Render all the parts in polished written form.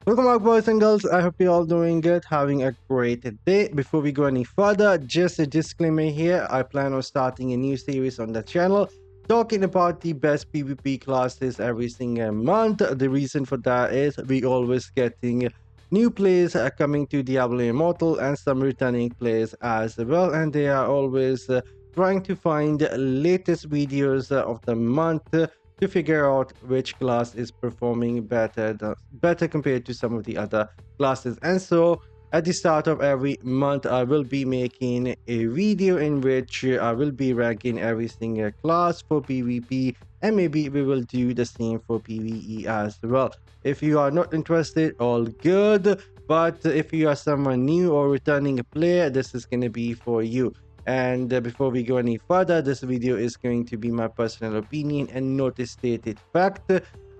Welcome back, boys and girls. I hope you're all doing good, having a great day. Before we go any further, just a disclaimer here. I plan on starting a new series on the channel talking about the best PvP classes every single month. The reason for that is we always getting new players coming to Diablo Immortal and some returning players as well, and they are always trying to find latest videos of the month to figure out which class is performing better compared to some of the other classes. And so at the start of every month, I will be making a video in which I will be ranking every single class for PvP, and maybe we will do the same for PvE as well. If you are not interested, all good, but if you are someone new or returning a player, this is going to be for you. And before we go any further, this video is going to be my personal opinion and not a stated fact.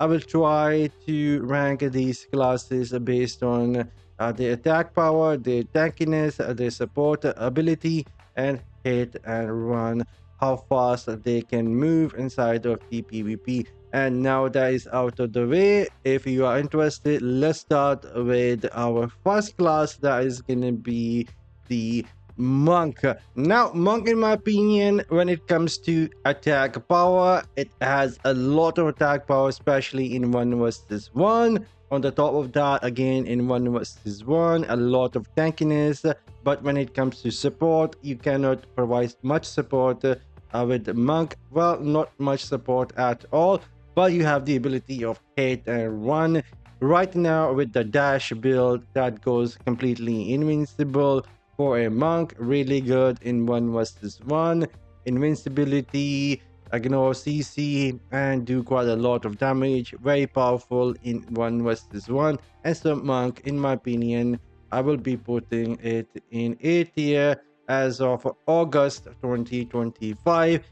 I will try to rank these classes based on their attack power, their tankiness, their support ability, and hit and run, how fast they can move inside of the PvP. And now that is out of the way, if you are interested, let's start with our first class. That is going to be the Monk. Now, Monk, in my opinion, when it comes to attack power, it has a lot of attack power, especially in 1 versus 1. On the top of that, again, in 1 versus 1, a lot of tankiness. But when it comes to support, you cannot provide much support with Monk. Well, not much support at all, but you have the ability of hit and run. Right now, with the dash build, that goes completely invincible. For a monk, really good in 1 versus 1, invincibility, ignore CC, and do quite a lot of damage. Very powerful in 1 versus 1. And so monk, in my opinion, I will be putting it in A tier as of August 2025.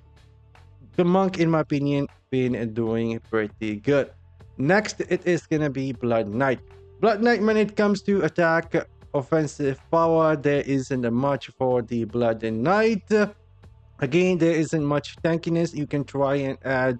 The monk, in my opinion, been doing pretty good. Next, it is gonna be Blood Knight. Blood Knight, when it comes to attack offensive power, there isn't much for the Blood Knight. Again, there isn't much tankiness. You can try and add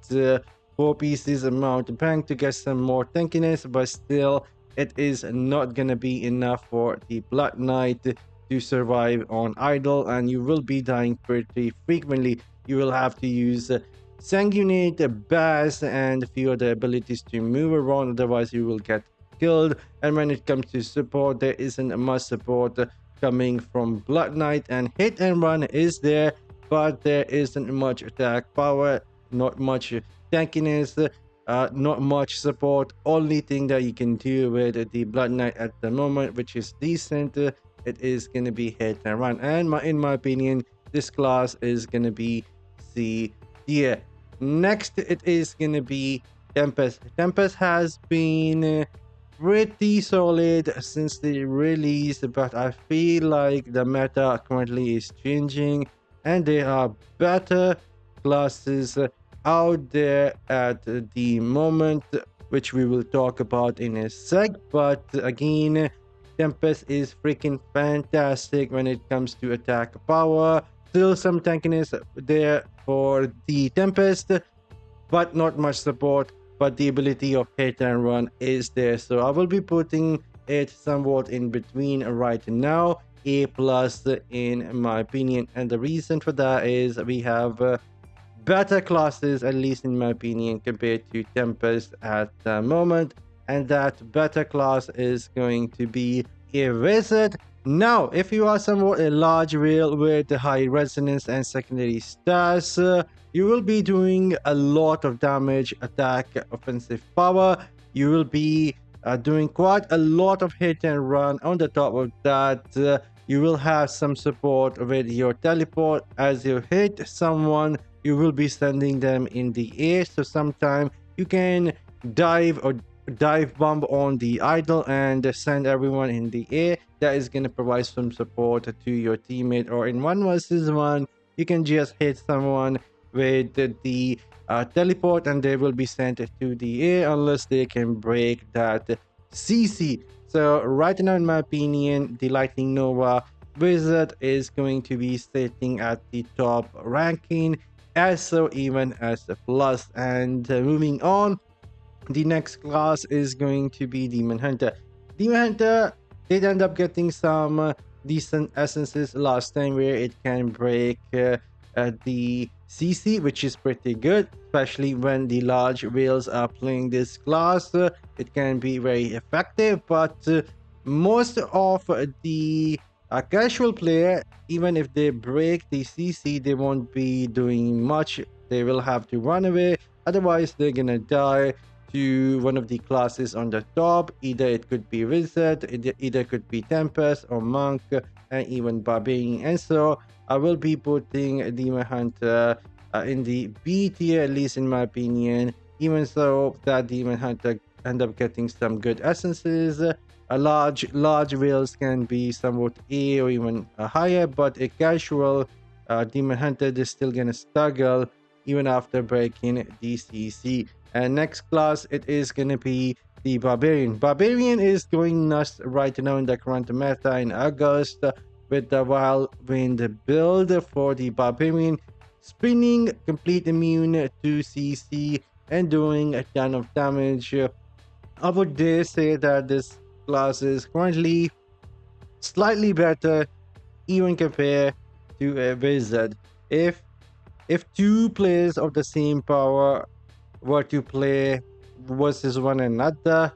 4 pieces amount bank to get some more tankiness, but still it is not gonna be enough for the Blood Knight to survive on idle, and you will be dying pretty frequently. You will have to use Sanguinate, Bass, and a few other abilities to move around, otherwise you will get killed. And when it comes to support, there isn't much support coming from Blood Knight, and hit and run is there, but there isn't much attack power, not much tankiness, not much support. Only thing that you can do with the Blood Knight at the moment, which is decent, it is going to be hit and run. And in my opinion, this class is going to be C tier. Next, it is going to be Tempest. Tempest has been pretty solid since the release, but I feel like the meta currently is changing and there are better classes out there at the moment, which we will talk about in a sec. But again, Tempest is freaking fantastic when it comes to attack power. Still some tankiness there for the Tempest, but not much support. But the ability of hit and run is there, so I will be putting it somewhat in between right now, A plus in my opinion. And the reason for that is we have better classes, at least in my opinion, compared to Tempest at the moment, and that better class is going to be a wizard. Now, if you are somewhat a large whale with high resonance and secondary stats, you will be doing a lot of damage, attack, offensive power. You will be doing quite a lot of hit and run. On the top of that, you will have some support with your teleport. As you hit someone, you will be sending them in the air, so sometimes you can dive bomb on the idol and send everyone in the air. That is going to provide some support to your teammate. Or in 1 versus 1, you can just hit someone with the teleport and they will be sent to the air unless they can break that CC. So right now, in my opinion, the Lightning Nova Wizard is going to be sitting at the top ranking, as so even as a plus. And moving on, the next class is going to be Demon Hunter. Demon Hunter did end up getting some decent essences last time where it can break the CC, which is pretty good, especially when the large whales are playing this class. It can be very effective, but most of the casual player, even if they break the CC, they won't be doing much. They will have to run away, otherwise they're gonna die to one of the classes on the top. Either it could be Wizard, either could be Tempest or Monk, and even Barbarian. And so I will be putting Demon Hunter in the B tier, at least in my opinion, even so that Demon Hunter end up getting some good essences. Large whales can be somewhat A or even higher, but a casual Demon Hunter is still gonna struggle even after breaking DCC. And next class, it is gonna be the Barbarian. Barbarian is going nuts right now in the current meta in August with the Whirlwind build for the Barbarian, spinning complete immune to CC and doing a ton of damage. I would dare say that this class is currently slightly better even compared to a Wizard. If two players of the same power were to play versus one another,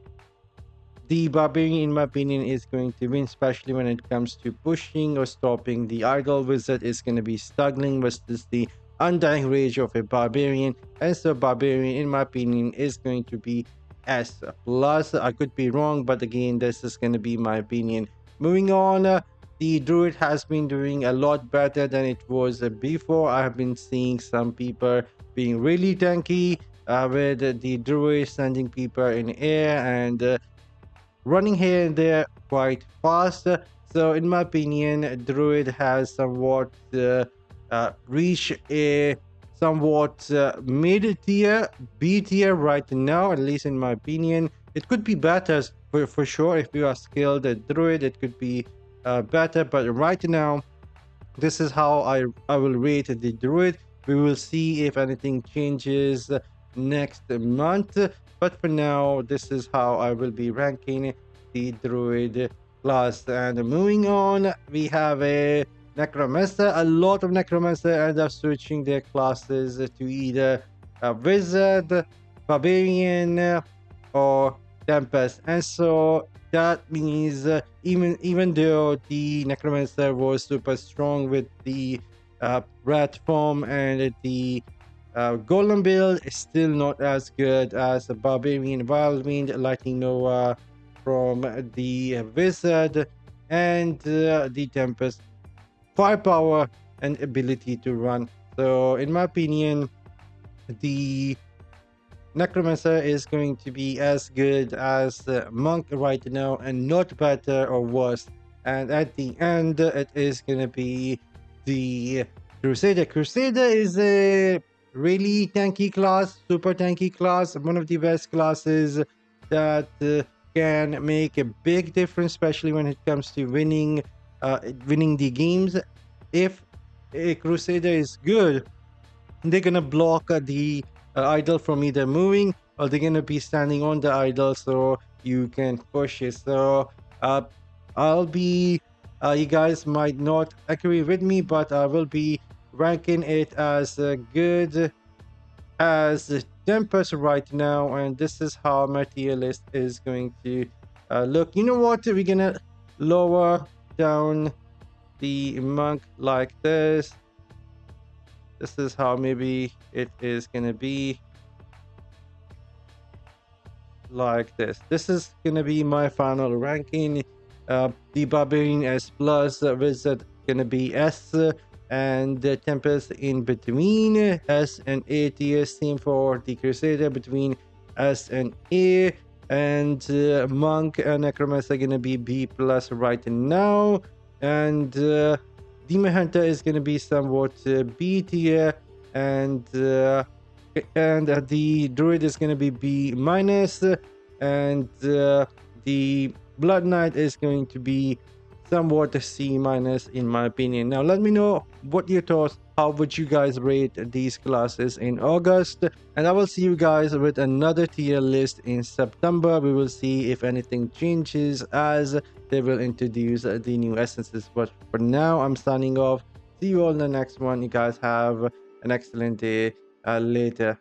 the Barbarian, in my opinion, is going to win, especially when it comes to pushing or stopping. The Idol Wizard is going to be struggling versus the Undying Rage of a Barbarian, and so Barbarian, in my opinion, is going to be S+. I could be wrong, but again, this is going to be my opinion. Moving on, the Druid has been doing a lot better than it was before. I have been seeing some people being really tanky with the Druid sending people in air and running here and there quite fast. So in my opinion, Druid has somewhat reached a somewhat mid-tier, B-tier right now, at least in my opinion. It could be better for sure. If you are skilled at Druid, it could be better, but right now, this is how I will rate the Druid. We will see if anything changes next month, but for now, this is how I will be ranking the Druid class. And moving on, we have a Necromancer. A lot of Necromancer end up switching their classes to either a Wizard, Barbarian, or Tempest. And so that means even though the Necromancer was super strong with the rat form and the Golem build, is still not as good as the Barbarian, Whirlwind, Lightning Nova from the Wizard, and the Tempest firepower and ability to run. So in my opinion, the Necromancer is going to be as good as Monk right now and not better or worse. And at the end, it is going to be the Crusader. Crusader is a really tanky class, super tanky class, one of the best classes that can make a big difference, especially when it comes to winning the games. If a Crusader is good, they're gonna block the idol from either moving, or they're gonna be standing on the idol so you can push it. So I'll be you guys might not agree with me, but I will be ranking it as good as Tempest right now, and this is how my tier list is going to look. You know what, we're gonna lower down the Monk like this. This is how maybe it is gonna be like this. This is gonna be my final ranking. The Barbarian S+, Wizard gonna be S, and the Tempest in between S and A tier. Same for the Crusader between S and A, and Monk and Necromancer gonna be B+ right now, and Demon Hunter is gonna be somewhat B tier, and the Druid is gonna be B-, and the Blood Knight is going to be somewhat a C minus in my opinion. Now let me know what your thoughts. How would you guys rate these classes in August? And I will see you guys with another tier list in September. We will see if anything changes as they will introduce the new essences. But for now, I'm signing off. See you all in the next one. You guys have an excellent day. Later.